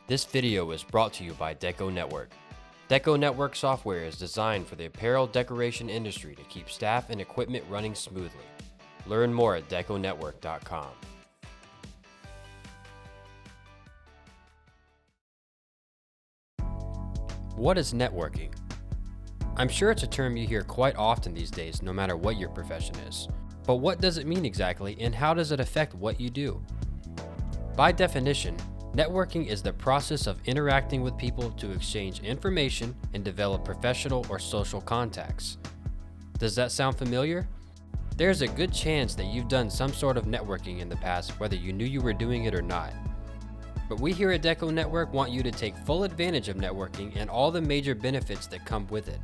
This video is brought to you by DecoNetwork. DecoNetwork software is designed for the apparel decoration industry to keep staff and equipment running smoothly. Learn more at DecoNetwork.com. What is networking? I'm sure it's a term you hear quite often these days, no matter what your profession is. But what does it mean exactly, and how does it affect what you do? By definition, networking is the process of interacting with people to exchange information and develop professional or social contacts. Does that sound familiar? There's a good chance that you've done some sort of networking in the past, whether you knew you were doing it or not. But we here at DecoNetwork want you to take full advantage of networking and all the major benefits that come with it.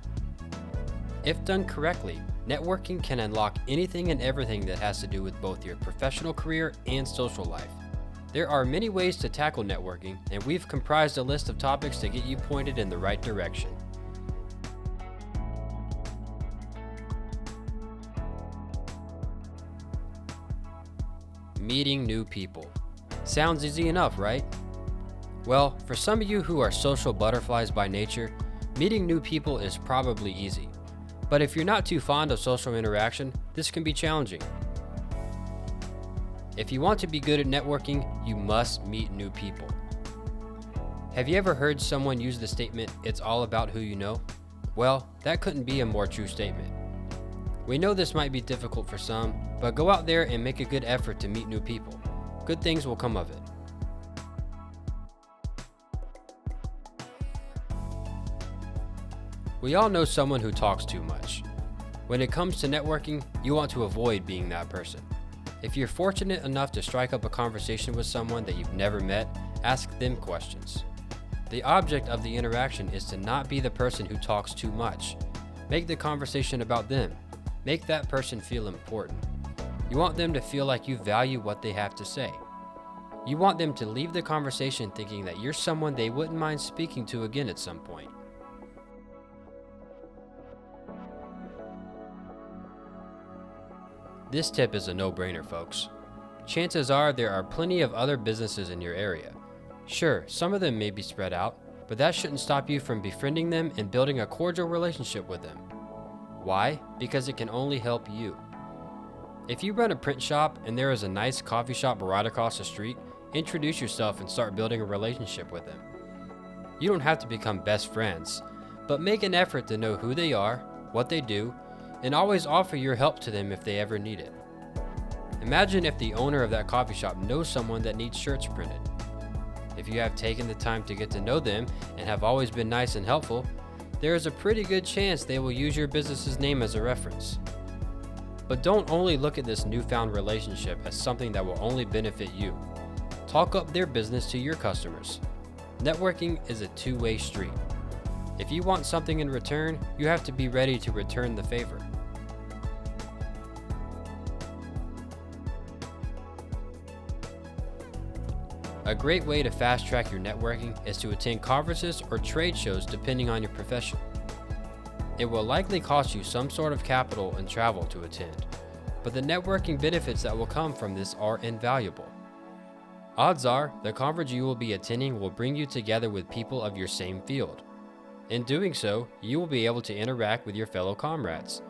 If done correctly, networking can unlock anything and everything that has to do with both your professional career and social life. There are many ways to tackle networking, and we've comprised a list of topics to get you pointed in the right direction. Meeting new people. Sounds easy enough, right? Well, for some of you who are social butterflies by nature, meeting new people is probably easy. But if you're not too fond of social interaction, this can be challenging. If you want to be good at networking, you must meet new people. Have you ever heard someone use the statement, "It's all about who you know"? Well, that couldn't be a more true statement. We know this might be difficult for some, but go out there and make a good effort to meet new people. Good things will come of it. We all know someone who talks too much. When it comes to networking, you want to avoid being that person. If you're fortunate enough to strike up a conversation with someone that you've never met, ask them questions. The object of the interaction is to not be the person who talks too much. Make the conversation about them. Make that person feel important. You want them to feel like you value what they have to say. You want them to leave the conversation thinking that you're someone they wouldn't mind speaking to again at some point. This tip is a no-brainer, folks. Chances are there are plenty of other businesses in your area. Sure, some of them may be spread out, but that shouldn't stop you from befriending them and building a cordial relationship with them. Why? Because it can only help you. If you run a print shop and there is a nice coffee shop right across the street, introduce yourself and start building a relationship with them. You don't have to become best friends, but make an effort to know who they are, what they do, and always offer your help to them if they ever need it. Imagine if the owner of that coffee shop knows someone that needs shirts printed. If you have taken the time to get to know them and have always been nice and helpful, there is a pretty good chance they will use your business's name as a reference. But don't only look at this newfound relationship as something that will only benefit you. Talk up their business to your customers. Networking is a two-way street. If you want something in return, you have to be ready to return the favor. A great way to fast-track your networking is to attend conferences or trade shows depending on your profession. It will likely cost you some sort of capital and travel to attend, but the networking benefits that will come from this are invaluable. Odds are, the conference you will be attending will bring you together with people of your same field. In doing so, you will be able to interact with your fellow comrades.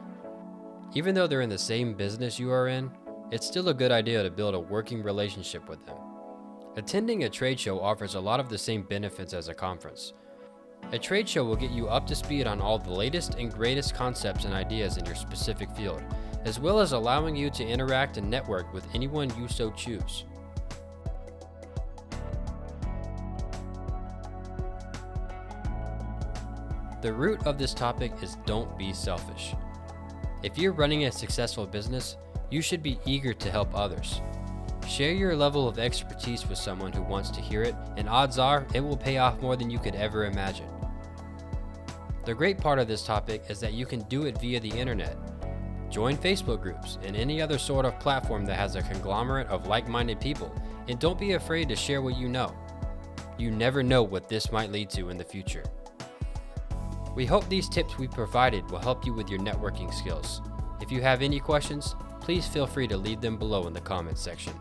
Even though they're in the same business you are in, it's still a good idea to build a working relationship with them. Attending a trade show offers a lot of the same benefits as a conference. A trade show will get you up to speed on all the latest and greatest concepts and ideas in your specific field, as well as allowing you to interact and network with anyone you so choose. The root of this topic is don't be selfish. If you're running a successful business, you should be eager to help others. Share your level of expertise with someone who wants to hear it, and odds are it will pay off more than you could ever imagine. The great part of this topic is that you can do it via the internet. Join Facebook groups and any other sort of platform that has a conglomerate of like-minded people, and don't be afraid to share what you know. You never know what this might lead to in the future. We hope these tips we provided will help you with your networking skills. If you have any questions, please feel free to leave them below in the comments section.